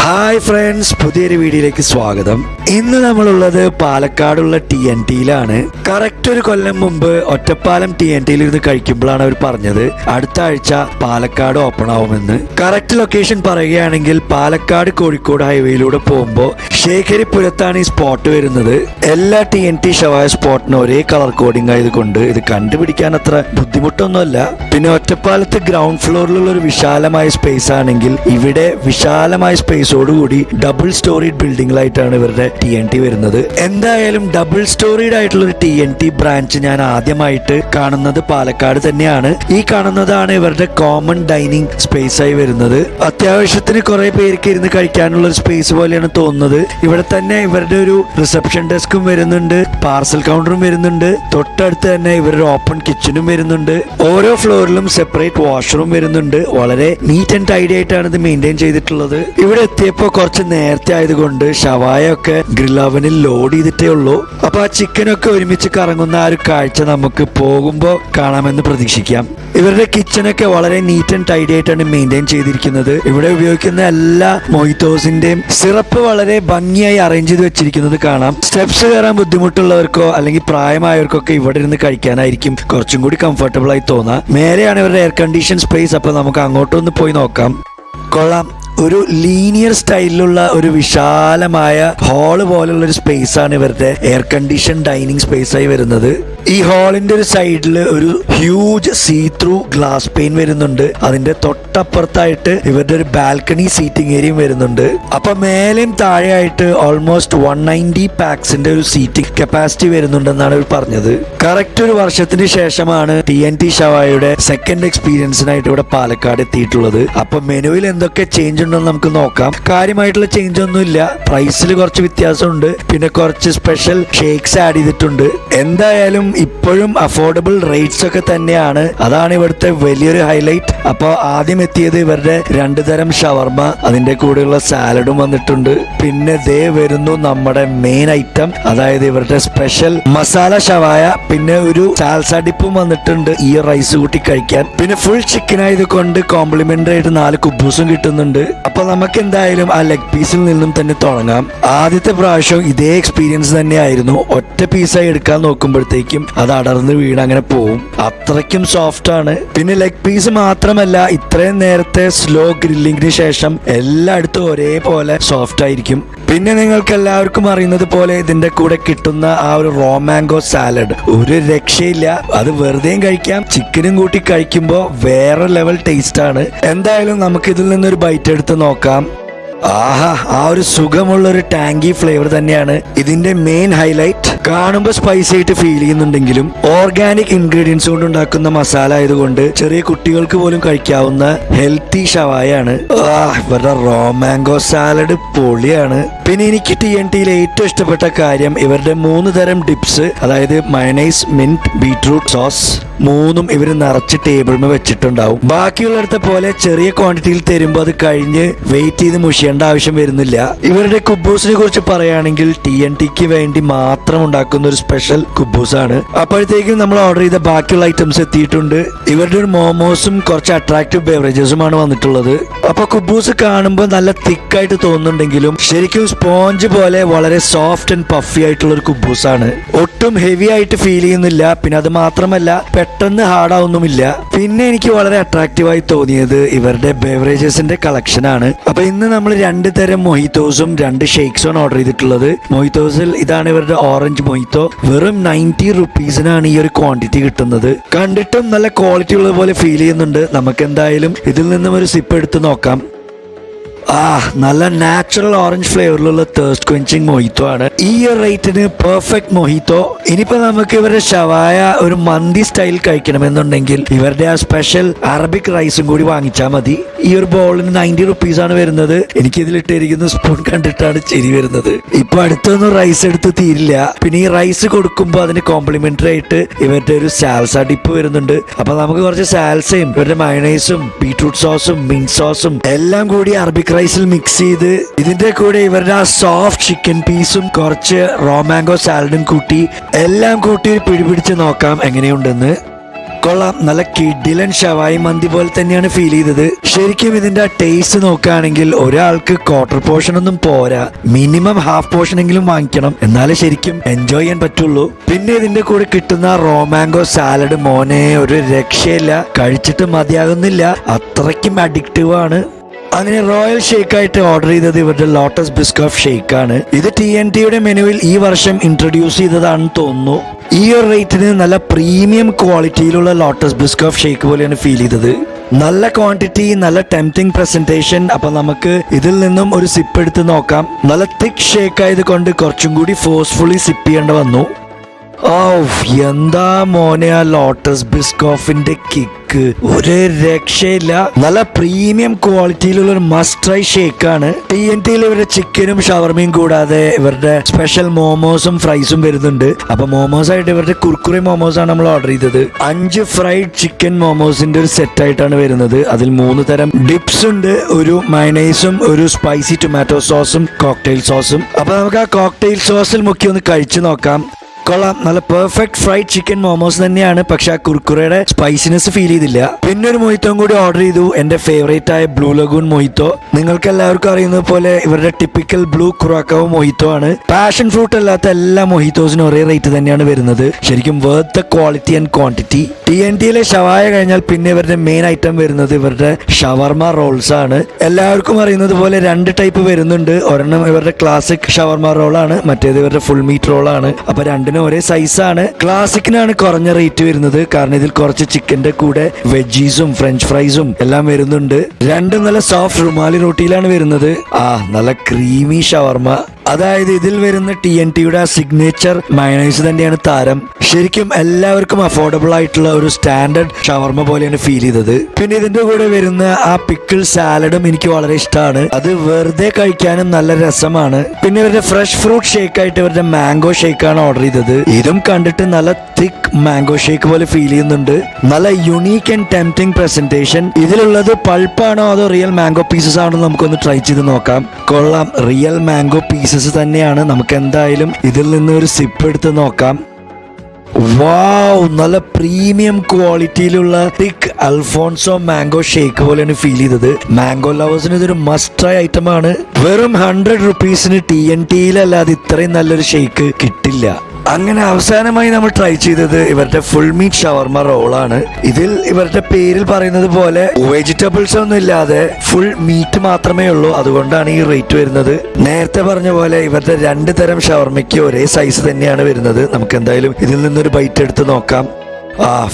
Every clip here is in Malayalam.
ഹായ് ഫ്രണ്ട്സ്, പുതിയൊരു വീഡിയോയിലേക്ക് സ്വാഗതം. ഇന്ന് നമ്മളുള്ളത് പാലക്കാടുള്ള TNTയിലാണ്. കറക്റ്റ് ഒരു കൊല്ലം മുമ്പ് ഒറ്റപ്പാലം TNTയിൽ ഇരുന്ന് കഴിക്കുമ്പോഴാണ് അവർ പറഞ്ഞത് അടുത്ത ആഴ്ച പാലക്കാട് ഓപ്പൺ ആവുമെന്ന്. കറക്റ്റ് ലൊക്കേഷൻ പറയുകയാണെങ്കിൽ പാലക്കാട് കോഴിക്കോട് ഹൈവേയിലൂടെ പോകുമ്പോൾ ശേഖരിപുരത്താണ് ഈ സ്പോട്ട് വരുന്നത്. എല്ലാ TNT ഷവായ സ്പോട്ടിനും ഒരേ കളർ കോഡിംഗ് ആയതുകൊണ്ട് ഇത് കണ്ടുപിടിക്കാൻ അത്ര ബുദ്ധിമുട്ടൊന്നുമല്ല. പിന്നെ ഒറ്റപ്പാലത്ത് ഗ്രൗണ്ട് ഫ്ലോറിലുള്ള ഒരു വിശാലമായ സ്പേസ് ആണെങ്കിൽ ഇവിടെ വിശാലമായ സ്പേസോടുകൂടി ഡബിൾ സ്റ്റോറീഡ് ബിൽഡിംഗിലായിട്ടാണ് ഇവരുടെ TNT വരുന്നത്. എന്തായാലും ഡബിൾ സ്റ്റോറീഡ് ആയിട്ടുള്ള ഒരു TNT ബ്രാഞ്ച് ഞാൻ ആദ്യമായിട്ട് കാണുന്നത് പാലക്കാട് തന്നെയാണ്. ഈ കാണുന്നതാണ് ഇവരുടെ കോമൺ ഡൈനിങ് സ്പേസ് ആയി വരുന്നത്. അത്യാവശ്യത്തിന് കുറെ പേർക്ക് ഇരുന്ന് കഴിക്കാനുള്ള ഒരു സ്പേസ് പോലെയാണ് തോന്നുന്നത്. ഇവിടെ തന്നെ ഇവരുടെ ഒരു റിസപ്ഷൻ ഡെസ്കും വരുന്നുണ്ട്, പാർസൽ കൗണ്ടറും വരുന്നുണ്ട്, തൊട്ടടുത്ത് തന്നെ ഇവരുടെ ഓപ്പൺ കിച്ചണും വരുന്നുണ്ട്. ഓരോ ഫ്ലോറിലും സെപ്പറേറ്റ് വാഷ്റൂം വരുന്നുണ്ട്. വളരെ നീറ്റ് ആൻഡ് ടൈഡി ആയിട്ടാണ് ഇത് മെയിൻറ്റെയിൻ ചെയ്തിട്ടുള്ളത്. ഇവിടെ എത്തിയപ്പോ കുറച്ച് നേരത്തെ ആയതുകൊണ്ട് ഷവായ ഒക്കെ ഗ്രിൽ ഓവനിൽ ലോഡ് ചെയ്തിട്ടേ ഉള്ളൂ. അപ്പൊ ആ ചിക്കനൊക്കെ ഒരുമിച്ച് കറങ്ങുന്ന ആ ഒരു കാഴ്ച നമുക്ക് പോകുമ്പോ കാണാമെന്ന് പ്രതീക്ഷിക്കാം. ഇവരുടെ കിച്ചണൊക്കെ വളരെ നീറ്റ് ആൻഡ് ടൈഡി ആയിട്ടാണ് മെയിൻറ്റെയിൻ ചെയ്തിരിക്കുന്നത്. ഇവിടെ ഉപയോഗിക്കുന്ന എല്ലാ മൊയ്തോസിന്റെയും സിറപ്പ് വളരെ ഭംഗിയായി അറേഞ്ച് ചെയ്ത് വെച്ചിരിക്കുന്നത് കാണാം. സ്റ്റെപ്സ് കയറാൻ ബുദ്ധിമുട്ടുള്ളവർക്കോ അല്ലെങ്കിൽ പ്രായമായവർക്കൊക്കെ ഇവിടെ ഇരുന്ന് കഴിക്കാനായിരിക്കും കുറച്ചും കൂടി കംഫർട്ടബിൾ ആയി തോന്നാം. മേലെയാണ് ഇവരുടെ എയർ കണ്ടീഷൻ സ്പേസ്. അപ്പൊ നമുക്ക് അങ്ങോട്ടൊന്ന് പോയി നോക്കാം. കൊള്ളാം. ഒരു ലീനിയർ സ്റ്റൈലിലുള്ള ഒരു വിശാലമായ ഹാള് പോലുള്ള ഒരു സ്പേസ് ആണ് ഇവരുടെ എയർ കണ്ടീഷൻ ഡൈനിങ് സ്പേസ് ആയി വരുന്നത്. ഈ ഹാളിന്റെ ഒരു സൈഡിൽ ഒരു huge see through glass pane വരുന്നുണ്ട്. അതിന്റെ തൊട്ടപ്പുറത്തായിട്ട് ഇവരുടെ ഒരു ബാൽക്കണി സീറ്റിംഗ് ഏരിയയും വരുന്നുണ്ട്. അപ്പൊ മേലെയും താഴെയായിട്ട് ഓൾമോസ്റ്റ് 190 പാക്സിന്റെ ഒരു സീറ്റിംഗ് കപ്പാസിറ്റി വരുന്നുണ്ടെന്നാണ് ഇവർ പറഞ്ഞത്. കറക്റ്റ് ഒരു വർഷത്തിന് ശേഷമാണ് TNT ഷവായയുടെ സെക്കൻഡ് എക്സ്പീരിയൻസിനായിട്ട് ഇവിടെ പാലക്കാട് എത്തിയിട്ടുള്ളത്. അപ്പൊ മെനുവിൽ എന്തൊക്കെ ചേഞ്ച് ഉണ്ടെന്ന് നമുക്ക് നോക്കാം. കാര്യമായിട്ടുള്ള ചേഞ്ച് ഒന്നുമില്ല. പ്രൈസിൽ കുറച്ച് വ്യത്യാസമുണ്ട്. പിന്നെ കുറച്ച് സ്പെഷ്യൽ ഷേക്സ് ആഡ് ചെയ്തിട്ടുണ്ട്. എന്തായാലും ഇപ്പോഴും അഫോർഡബിൾ റേറ്റ്സ് ഒക്കെ തന്നെയാണ്. അതാണ് ഇവിടുത്തെ വലിയൊരു ഹൈലൈറ്റ്. അപ്പോൾ ആദ്യം എത്തിയത് ഇവരുടെ 2 തരം ഷവർമ, അതിന്റെ കൂടെയുള്ള സാലഡും വന്നിട്ടുണ്ട്. പിന്നെ ദേ വരുന്നു നമ്മുടെ മെയിൻ ഐറ്റം, അതായത് ഇവരുടെ സ്പെഷ്യൽ മസാല ഷവായ. പിന്നെ ഒരു സാൽസ ഡിപ്പും വന്നിട്ടുണ്ട് ഈ റൈസ് കൂട്ടി കഴിക്കാൻ. പിന്നെ ഫുൾ ചിക്കൻ ആയതുകൊണ്ട് കോംപ്ലിമെന്ററി ആയിട്ട് 4 കുബൂസും കിട്ടുന്നുണ്ട്. അപ്പൊ നമുക്ക് എന്തായാലും ആ ലെഗ് പീസിൽ നിന്നും തന്നെ തുടങ്ങാം. ആദ്യത്തെ പ്രാവശ്യം ഇതേ എക്സ്പീരിയൻസ് തന്നെയായിരുന്നു. ഒറ്റ പീസായി എടുക്കാൻ നോക്കുമ്പോഴത്തേക്കും അത് അടർന്ന് വീണ് അങ്ങനെ പോവും. അത്രയ്ക്കും സോഫ്റ്റ് ആണ്. പിന്നെ ലെഗ് പീസ് മാത്രമല്ല, ഇത്രയും നേരത്തെ സ്ലോ ഗ്രില്ലിംഗിന് ശേഷം എല്ലായിടത്തും ഒരേപോലെ സോഫ്റ്റ് ആയിരിക്കും. പിന്നെ നിങ്ങൾക്ക് എല്ലാവർക്കും അറിയുന്നത് പോലെ ഇതിന്റെ കൂടെ കിട്ടുന്ന ആ ഒരു റോ മാംഗോ സാലഡ് ഒരു രക്ഷയില്ല. അത് വെറുതെയും കഴിക്കാം, ചിക്കനും കൂട്ടി കഴിക്കുമ്പോൾ വേറെ ലെവൽ ടേസ്റ്റ് ആണ്. എന്തായാലും നമുക്ക് ഇതിൽ നിന്നൊരു ബൈറ്റ് എടുത്ത് നോക്കാം. ആഹാ, ആ ഒരു സുഖമുള്ള ഒരു ടാങ്കി ഫ്ലേവർ തന്നെയാണ് ഇതിന്റെ മെയിൻ ഹൈലൈറ്റ്. കാണുമ്പോൾ സ്പൈസി ആയിട്ട് ഫീൽ ചെയ്യുന്നുണ്ടെങ്കിലും ഓർഗാനിക് ഇൻഗ്രീഡിയൻസ് കൊണ്ട് ഉണ്ടാക്കുന്ന മസാല ആയതുകൊണ്ട് ചെറിയ കുട്ടികൾക്ക് പോലും കഴിക്കാവുന്ന ഹെൽത്തി ഷവായാണ്. ഇവരുടെ റോ മാംഗോ സാലഡ് പൊളിയാണ്. പിന്നെ എനിക്ക് TNTയിൽ ഏറ്റവും ഇഷ്ടപ്പെട്ട കാര്യം ഇവരുടെ 3 തരം ഡിപ്സ്, അതായത് മയണൈസ്, മിന്റ്, ബീട്രൂട്ട് സോസ്, 3ഉം ഇവർ നിറച്ച് ടേബിളിൽ വെച്ചിട്ടുണ്ടാവും. ബാക്കിയുള്ളിടത്തെ പോലെ ചെറിയ ക്വാണ്ടിറ്റിയിൽ തരുമ്പോൾ അത് കഴിഞ്ഞ് വെയിറ്റ് ചെയ്ത് മുഷിയേണ്ട ആവശ്യം വരുന്നില്ല. ഇവരുടെ കുബൂസിനെ കുറിച്ച് പറയുകയാണെങ്കിൽ TNTക്ക് വേണ്ടി മാത്രം ഉണ്ടാക്കുന്ന ഒരു സ്പെഷ്യൽ കുബൂസ് ആണ്. അപ്പോഴത്തേക്കും നമ്മൾ ഓർഡർ ചെയ്ത ബാക്കിയുള്ള ഐറ്റംസ് എത്തിയിട്ടുണ്ട്. ഇവരുടെ ഒരു മോമോസും കുറച്ച് അട്രാക്റ്റീവ് ബെവറേജസുമാണ് വന്നിട്ടുള്ളത്. അപ്പൊ കുബൂസ് കാണുമ്പോൾ നല്ല തിക്കായിട്ട് തോന്നുന്നുണ്ടെങ്കിലും ശരിക്കും സ്പോഞ്ച് പോലെ വളരെ സോഫ്റ്റ് ആൻഡ് പഫി ആയിട്ടുള്ള ഒരു കുബൂസ് ആണ്. ഒട്ടും ഹെവി ആയിട്ട് ഫീൽ ചെയ്യുന്നില്ല. പിന്നെ അത് മാത്രമല്ല പെട്ടെന്ന് ഹാർഡ് ആവുന്നുമില്ല. പിന്നെ എനിക്ക് വളരെ അട്രാക്റ്റീവായി തോന്നിയത് ഇവരുടെ ബെവറേജസിന്റെ കളക്ഷൻ ആണ്. അപ്പൊ ഇന്ന് നമ്മൾ 2 തരം മൊഹിത്തോസും 2 ഷേക്സും ഓർഡർ ചെയ്തിട്ടുള്ളത്. മൊഹിത്തോസിൽ ഇതാണ് ഇവരുടെ ഓറഞ്ച് മൊഹിത്തോ. വെറും 90 റുപ്പീസിനാണ് ഈ ഒരു ക്വാണ്ടിറ്റി കിട്ടുന്നത്. കണ്ടിട്ടും നല്ല ക്വാളിറ്റി ഉള്ളത് പോലെ ഫീൽ ചെയ്യുന്നുണ്ട്. നമുക്ക് എന്തായാലും ഇതിൽ നിന്നും ഒരു സിപ്പ് എടുത്ത് നോക്കാം. നല്ല നാച്ചുറൽ ഓറഞ്ച് ഫ്ലേവറിലുള്ള തേഴ്സ്റ്റ് ക്വെഞ്ചിങ് മൊഹിത്തോ ആണ്. ഈ റേറ്റിന് പെർഫെക്റ്റ് മൊഹിത്തോ. ഇനിയിപ്പോ നമുക്ക് ഇവരുടെ ഷവായ ഒരു മന്തി സ്റ്റൈൽ കഴിക്കണമെന്നുണ്ടെങ്കിൽ ഇവരുടെ ആ സ്പെഷ്യൽ അറബിക് റൈസും കൂടി വാങ്ങിച്ചാൽ മതി. ഈ ഒരു ബോളിന് 90 റുപ്പീസാണ് വരുന്നത്. എനിക്ക് ഇതിലിട്ടിരിക്കുന്ന സ്പൂൺ കണ്ടിട്ടാണ് ചിരി വരുന്നത്. ഇപ്പൊ അടുത്തൊന്നും റൈസ് എടുത്ത് തീരില്ല. പിന്നെ ഈ റൈസ് കൊടുക്കുമ്പോൾ അതിന് കോംപ്ലിമെന്ററി ആയിട്ട് ഇവരുടെ ഒരു സാൽസ ഡിപ്പ് വരുന്നുണ്ട്. അപ്പൊ നമുക്ക് കുറച്ച് സാൽസയും ഇവരുടെ മയണൈസും ബീട്രൂട്ട് സോസും മിന്റ് സോസും എല്ലാം കൂടി അറബിക് റൈസിൽ മിക്സ് ചെയ്ത് ഇതിന്റെ കൂടെ ഇവരുടെ ആ സോഫ്റ്റ് ചിക്കൻ പീസും കുറച്ച് റോ മാംഗോ സാലഡും കൂട്ടി എല്ലാം കൂട്ടി ഒരു പിടിപിടിച്ച് നോക്കാം എങ്ങനെയുണ്ടെന്ന്. കൊള്ളാം, നല്ല കിഡിലൻ ഷവായി മന്തി പോലെ തന്നെയാണ് ഫീൽ ചെയ്തത്. ശരിക്കും ഇതിന്റെ ടേസ്റ്റ് നോക്കുകയാണെങ്കിൽ ഒരാൾക്ക് ക്വാർട്ടർ പോർഷൻ ഒന്നും പോരാ, മിനിമം ഹാഫ് പോർഷൻ എങ്കിലും വാങ്ങിക്കണം, എന്നാലേ ശരിക്കും എൻജോയ് ചെയ്യാൻ പറ്റുള്ളൂ. പിന്നെ ഇതിന്റെ കൂടെ കിട്ടുന്ന റോമാങ്കോ സാലഡ് മോനെ ഒരു രക്ഷയില്ല, കഴിച്ചിട്ട് മതിയാകുന്നില്ല, അത്രയ്ക്കും അഡിക്റ്റീവ് ആണ്. അങ്ങനെ റോയൽ ഷേക്ക് ആയിട്ട് ഓർഡർ ചെയ്തത് ഇവരുടെ ലോട്ടസ് ബിസ്കോഫ് ഷേക്ക് ആണ്. ഇത് TNTയുടെ മെനുവിൽ ഈ വർഷം ഇൻട്രൊഡ്യൂസ് ചെയ്തതാണെന്ന് തോന്നുന്നു. ഈ ഒരു റേറ്റിന് നല്ല പ്രീമിയം ക്വാളിറ്റിയിലുള്ള ലോട്ടസ് ബിസ്കോഫ് ഷേക്ക് പോലെയാണ് ഫീൽ ചെയ്തത്. നല്ല ക്വാണ്ടിറ്റി, നല്ല ടെംപ്റ്റിംഗ് പ്രസന്റേഷൻ. അപ്പൊ നമുക്ക് ഇതിൽ നിന്നും ഒരു സിപ്പ് എടുത്ത് നോക്കാം. നല്ല തിക്ക് ഷേക്ക് ആയത് കൊണ്ട് കുറച്ചും കൂടി ഫോഴ്സ്ഫുള്ളി സിപ്പ് ചെയ്യേണ്ടി വന്നു. എന്താ മോനെ ആ ലോട്ടസ് ബിസ്കോഫിന്റെ കിക്ക്, ഒരു രക്ഷയില്ല. നല്ല പ്രീമിയം ക്വാളിറ്റിയിലുള്ള ഒരു മസ്റ്റ് ട്രൈ ഷേക്ക് ആണ്. TNTയിൽ ഇവരുടെ ചിക്കനും ഷവർമയും കൂടാതെ ഇവരുടെ സ്പെഷ്യൽ മോമോസും ഫ്രൈസും വരുന്നുണ്ട്. അപ്പൊ മോമോസ് ആയിട്ട് ഇവരുടെ കുർക്കുറെ മോമോസ് ആണ് നമ്മൾ ഓർഡർ ചെയ്തത്. 5 ഫ്രൈഡ് ചിക്കൻ മോമോസിന്റെ ഒരു സെറ്റ് ആയിട്ടാണ് വരുന്നത്. അതിൽ 3 തരം ഡിപ്സ് ഉണ്ട്, ഒരു മയണൈസും ഒരു സ്പൈസി ടൊമാറ്റോ സോസും കോക്ടെയിൽ സോസും. അപ്പൊ നമുക്ക് ആ കോക്ടെയിൽ സോസിൽ മുക്കി ഒന്ന് കഴിച്ചു നോക്കാം. കൊള്ളാം, നല്ല പെർഫെക്റ്റ് ഫ്രൈഡ് ചിക്കൻ മോമോസ് തന്നെയാണ്, പക്ഷെ ആ കുർക്കുറയുടെ സ്പൈസിനെസ് ഫീൽ ചെയ്തില്ല. പിന്നെ ഒരു മൊയ്ത്തോം കൂടി ഓർഡർ ചെയ്തു, എന്റെ ഫേവറേറ്റ് ആയ ബ്ലൂ ലഗൂൺ മൊയ്ത്തോ. നിങ്ങൾക്ക് എല്ലാവർക്കും അറിയുന്നത് പോലെ ഇവരുടെ ടിപ്പിക്കൽ ബ്ലൂ കുറാക്കാവോ മൊയ്ത്തോ ആണ്. പാഷൻ ഫ്രൂട്ട് അല്ലാത്ത എല്ലാ മൊഹിത്തോസിനും ഒരേ റേറ്റ് തന്നെയാണ് വരുന്നത്. ശരിക്കും worth the quality and quantity. TNTയിലെ ഷവായ കഴിഞ്ഞാൽ പിന്നെ ഇവരുടെ മെയിൻ ഐറ്റം വരുന്നത് ഇവരുടെ ഷവർമ റോൾസ് ആണ്. എല്ലാവർക്കും അറിയുന്നത് പോലെ 2 ടൈപ്പ് വരുന്നുണ്ട്. ഒരെണ്ണം ഇവരുടെ ക്ലാസിക് ഷവർമ റോളാണ്, മറ്റേത് ഇവരുടെ ഫുൾ മീറ്റ് റോളാണ്. അപ്പൊ രണ്ടിനും ഒരേ സൈസാണ്. ക്ലാസിക്കിനാണ് കുറഞ്ഞ റേറ്റ് വരുന്നത്, കാരണം ഇതിൽ കുറച്ച് ചിക്കന്റെ കൂടെ വെജീസും ഫ്രഞ്ച് ഫ്രൈസും എല്ലാം വരുന്നുണ്ട്. രണ്ടും നല്ല സോഫ്റ്റ് റുമാലി റൊട്ടിയിലാണ് വരുന്നത്. നല്ല ക്രീമി ഷവർമ. അതായത് ഇതിൽ വരുന്ന TNTയുടെ ആ സിഗ്നേച്ചർ മയണൈസ് തന്നെയാണ് താരം. ശരിക്കും എല്ലാവർക്കും അഫോർഡബിൾ ആയിട്ടുള്ള ഒരു സ്റ്റാൻഡേർഡ് ഷവർമ പോലെയാണ് ഫീൽ ചെയ്തത്. പിന്നെ ഇതിന്റെ കൂടെ വരുന്ന ആ പിക്കിൾ സാലഡും എനിക്ക് വളരെ ഇഷ്ടമാണ്. അത് വെറുതെ കഴിക്കാനും നല്ല രസമാണ്. പിന്നെ ഇവരുടെ ഫ്രഷ് ഫ്രൂട്ട് ഷേക്ക് ആയിട്ട് ഇവരുടെ മാംഗോ ഷേക്ക് ആണ് ഓർഡർ ചെയ്തത്. ഇതും കണ്ടിട്ട് നല്ല തിക്ക് മാംഗോ ഷേക്ക് പോലെ ഫീൽ ചെയ്യുന്നുണ്ട്. നല്ല യുണീക്ക് ആൻഡ് ടെംപ്റ്റിംഗ് പ്രസന്റേഷൻ. ഇതിലുള്ളത് പൾപ്പാണോ അതോ റിയൽ മാംഗോ പീസസ് ആണോ നമുക്കൊന്ന് ട്രൈ ചെയ്ത് നോക്കാം. കൊള്ളാം, റിയൽ മാംഗോ പീസസ് തന്നെയാണ്. നമുക്ക് എന്തായാലും ഇതിൽ നിന്ന് ഒരു സിപ്പ് എടുത്ത് നോക്കാം. വാവ്, നല്ല പ്രീമിയം ക്വാളിറ്റിയിലുള്ള തിക്ക് അൽഫോൺസോ മാംഗോ ഷേക്ക് പോലെയാണ് ഫീൽ ചെയ്തത്. മാംഗോ ലവേഴ്സിന് ഇതൊരു മസ്റ്റ് ട്രൈ ഐറ്റം ആണ്. വെറും 100 റുപ്പീസിന് TNTയിലല്ലാതെ ഇത്രയും നല്ലൊരു ഷേക്ക് കിട്ടില്ല. അങ്ങനെ അവസാനമായി നമ്മൾ ട്രൈ ചെയ്തത് ഇവരുടെ ഫുൾ മീറ്റ് ഷവർമ റോളാണ്. ഇതിൽ ഇവരുടെ പേരിൽ പറയുന്നത് പോലെ വെജിറ്റബിൾസ് ഒന്നും ഇല്ലാതെ ഫുൾ മീറ്റ് മാത്രമേ ഉള്ളൂ. അതുകൊണ്ടാണ് ഈ റേറ്റ് വരുന്നത്. നേരത്തെ പറഞ്ഞ പോലെ ഇവരുടെ 2 തരം ഷവർമയ്ക്ക് ഒരേ സൈസ് തന്നെയാണ് വരുന്നത്. നമുക്ക് എന്തായാലും ഇതിൽ നിന്നൊരു ബൈറ്റ് എടുത്ത് നോക്കാം.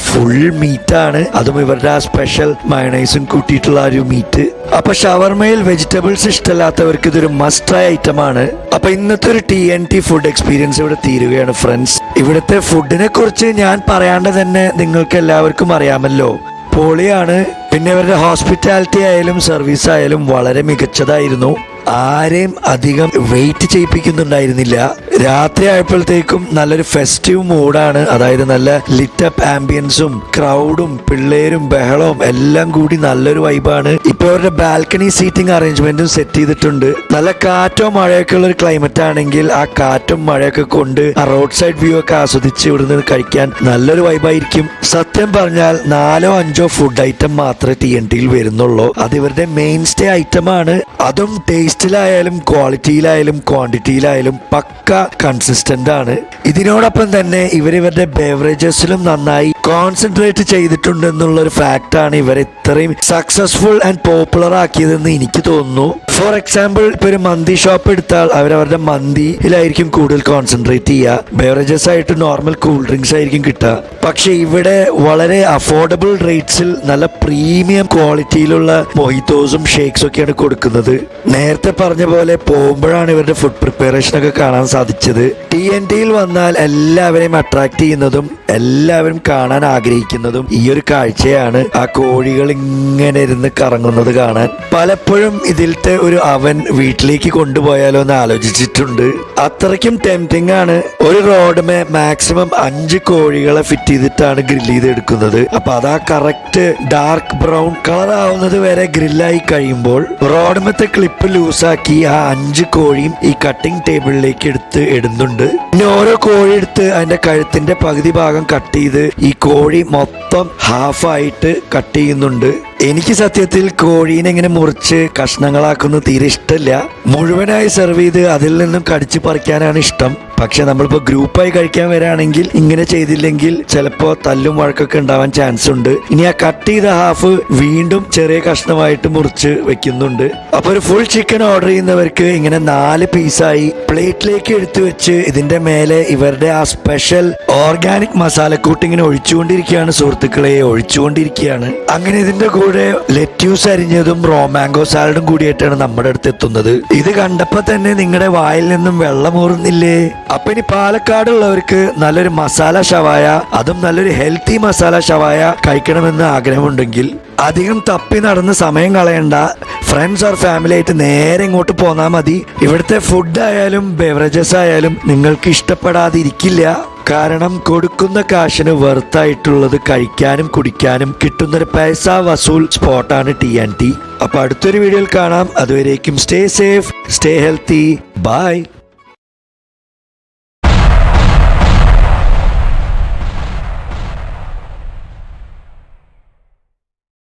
ഫുൾ മീറ്റ് ആണ്, അതും ഇവരുടെ ആ സ്പെഷ്യൽ മയണൈസും കൂട്ടിയിട്ടുള്ള ഒരു മീറ്റ്. അപ്പൊ ഷവർമയിൽ വെജിറ്റബിൾസ് ഇഷ്ടമല്ലാത്തവർക്ക് ഇതൊരു മസ്റ്റ് ട്രൈ ഐറ്റം ആണ്. അപ്പൊ ഇന്നത്തെ ഒരു TNT ഫുഡ് എക്സ്പീരിയൻസ് ഇവിടെ തീരുകയാണ് ഫ്രണ്ട്സ്. ഇവിടുത്തെ ഫുഡിനെ കുറിച്ച് ഞാൻ പറയാണ്ട് തന്നെ നിങ്ങൾക്ക് എല്ലാവർക്കും അറിയാമല്ലോ, പൊളിയാണ്. പിന്നെ ഇവരുടെ ഹോസ്പിറ്റാലിറ്റി ആയാലും സർവീസ് ആയാലും വളരെ മികച്ചതായിരുന്നു. ആരെയും അധികം വെയിറ്റ് ചെയ്യിപ്പിക്കുന്നുണ്ടായിരുന്നില്ല. രാത്രി ആയപ്പോഴത്തേക്കും നല്ലൊരു ഫെസ്റ്റീവ് മൂഡാണ്. അതായത് നല്ല ലിറ്റപ്പ് ആംബിയൻസും ക്രൗഡും പിള്ളേരും ബഹളവും എല്ലാം കൂടി നല്ലൊരു വൈബാണ്. ഇപ്പൊ അവരുടെ ബാൽക്കണി സീറ്റിംഗ് അറേഞ്ച്മെന്റും സെറ്റ് ചെയ്തിട്ടുണ്ട്. നല്ല കാറ്റോ മഴയൊക്കെ ഉള്ള ഒരു ക്ലൈമറ്റ് ആണെങ്കിൽ ആ കാറ്റും മഴയൊക്കെ കൊണ്ട് ആ റോഡ് സൈഡ് വ്യൂ ഒക്കെ ആസ്വദിച്ച് ഇവിടെ നിന്ന് കഴിക്കാൻ നല്ലൊരു വൈബായിരിക്കും. സത്യം പറഞ്ഞാൽ 4 or 5 ഫുഡ് ഐറ്റം മാത്രമേ TNTയിൽ വരുന്നുള്ളൂ. അത് ഇവരുടെ മെയിൻ സ്റ്റേ ഐറ്റം ആണ്. അതും ടേസ്റ്റിലായാലും ക്വാളിറ്റിയിലായാലും ക്വാണ്ടിറ്റിയിലായാലും പക്ക കൺസിസ്റ്റന്റ് ആണ്. ഇതിനോടൊപ്പം തന്നെ ഇവരുടെ ബേവറേജസിലും നന്നായി കോൺസെൻട്രേറ്റ് ചെയ്തിട്ടുണ്ട് എന്നുള്ള ഒരു ഫാക്ട് ആണ് ഇവരെ ഇത്രയും സക്സസ്ഫുൾ ആൻഡ് പോപ്പുലർ ആക്കിയതെന്ന് എനിക്ക് തോന്നുന്നു. ഫോർ എക്സാമ്പിൾ, ഇപ്പൊ ഒരു മന്തി ഷോപ്പ് എടുത്താൽ അവരവരുടെ മന്തിയിലായിരിക്കും കൂടുതൽ കോൺസെൻട്രേറ്റ് ചെയ്യുക. ബേവറേജസ് ആയിട്ട് നോർമൽ കൂൾ ഡ്രിങ്ക്സ് ആയിരിക്കും കിട്ടുക. പക്ഷെ ഇവിടെ വളരെ അഫോർഡബിൾ റേറ്റ്സിൽ നല്ല പ്രീമിയം ക്വാളിറ്റിയിലുള്ള മൊഹിത്തോസും ഷേക്സും ഒക്കെയാണ് കൊടുക്കുന്നത്. നേരത്തെ പറഞ്ഞ പോലെ പോകുമ്പോഴാണ് ഇവരുടെ ഫുഡ് പ്രിപ്പറേഷൻ ഒക്കെ കാണാൻ സാധിച്ചത്. TNTയിൽ വന്നാൽ എല്ലാവരെയും അട്രാക്ട് ചെയ്യുന്നതും എല്ലാവരും കാണാൻ ആഗ്രഹിക്കുന്നതും ഈ ഒരു കാഴ്ചയാണ്. ആ കോഴികൾ ഇങ്ങനെ ഇരുന്ന് കറങ്ങുന്നത് കാണാൻ. പലപ്പോഴും ഇതിലത്തെ ഒരു അവൻ വീട്ടിലേക്ക് കൊണ്ടുപോയാലോ എന്ന് ആലോചിച്ചിട്ടുണ്ട്. അത്രയ്ക്കും ടെംപ്റ്റിംഗ് ആണ്. ഒരു റോഡുമേ മാക്സിമം 5 കോഴികളെ ഫിറ്റ് ചെയ്തിട്ടാണ് ഗ്രില്ല് ചെയ്ത് എടുക്കുന്നത്. അപ്പൊ അതാ കറക്റ്റ് ഡാർക്ക് ബ്രൗൺ കളർ ആവുന്നത് വരെ ഗ്രില്ലായി കഴിയുമ്പോൾ റോഡുമത്തെ ക്ലിപ്പ് ലൂസ് ക്ലോസ് ആക്കി ആ 5 കോഴിയും ഈ കട്ടിംഗ് ടേബിളിലേക്ക് ഇടുന്നുണ്ട്. പിന്നെ ഓരോ കോഴി എടുത്ത് അതിന്റെ കഴുത്തിന്റെ പകുതി ഭാഗം കട്ട് ചെയ്ത് ഈ കോഴി മൊത്തം ഹാഫായിട്ട് കട്ട് ചെയ്യുന്നുണ്ട്. എനിക്ക് സത്യത്തിൽ കോഴീനെ ഇങ്ങനെ മുറിച്ച് കഷ്ണങ്ങളാക്കുന്നത് തീരെ ഇഷ്ടമില്ല. മുഴുവനായി സെർവ് ചെയ്ത് അതിൽ നിന്നും കടിച്ചു പറിക്കാനാണ് ഇഷ്ടം. പക്ഷെ നമ്മളിപ്പോ ഗ്രൂപ്പായി കഴിക്കാൻ വരാണെങ്കിൽ ഇങ്ങനെ ചെയ്തില്ലെങ്കിൽ ചിലപ്പോ തല്ലും വഴക്കൊക്കെ ഉണ്ടാവാൻ ചാൻസ് ഉണ്ട്. ഇനി ആ കട്ട് ചെയ്ത ഹാഫ് വീണ്ടും ചെറിയ കഷ്ണമായിട്ട് മുറിച്ച് വെക്കുന്നുണ്ട്. അപ്പൊ ഒരു ഫുൾ ചിക്കൻ ഓർഡർ ചെയ്യുന്നവർക്ക് ഇങ്ങനെ 4 പീസായി പ്ലേറ്റിലേക്ക് എടുത്തു വെച്ച് ഇതിന്റെ മേലെ ഇവരുടെ ആ സ്പെഷ്യൽ ഓർഗാനിക് മസാലക്കൂട്ട് ഇങ്ങനെ ഒഴിച്ചുകൊണ്ടിരിക്കുകയാണ് സുഹൃത്തുക്കളെ, ഒഴിച്ചുകൊണ്ടിരിക്കുകയാണ്. അങ്ങനെ ഇതിന്റെ കൂടെ ലെറ്റ്യൂസ് അരിഞ്ഞതും റോമാങ്കോ സാലഡും കൂടിയായിട്ടാണ് നമ്മുടെ അടുത്ത് എത്തുന്നത്. ഇത് കണ്ടപ്പോ തന്നെ നിങ്ങളുടെ വായിൽ നിന്നും വെള്ളമൂറുന്നില്ലേ? അപ്പൊ ഇനി പാലക്കാടുള്ളവർക്ക് നല്ലൊരു മസാല ഷവായ, അതും നല്ലൊരു ഹെൽത്തി മസാല ഷവായ കഴിക്കണമെന്ന് ആഗ്രഹമുണ്ടെങ്കിൽ അധികം തപ്പി നടന്ന് സമയം കളയണ്ട. ഫ്രണ്ട്സ് ഓർ ഫാമിലി ആയിട്ട് നേരെ ഇങ്ങോട്ട് പോന്നാൽ മതി. ഇവിടുത്തെ ഫുഡ് ആയാലും ബെവറേജസ് ആയാലും നിങ്ങൾക്ക് ഇഷ്ടപ്പെടാതിരിക്കില്ല. കാരണം കൊടുക്കുന്ന കാശിന് വെർത്തായിട്ടുള്ളത് കഴിക്കാനും കുടിക്കാനും കിട്ടുന്നൊരു പൈസ വസൂൽ സ്പോട്ടാണ് TNT. അപ്പൊ അടുത്തൊരു വീഡിയോയിൽ കാണാം. അതുവരേക്കും stay safe, stay healthy, by.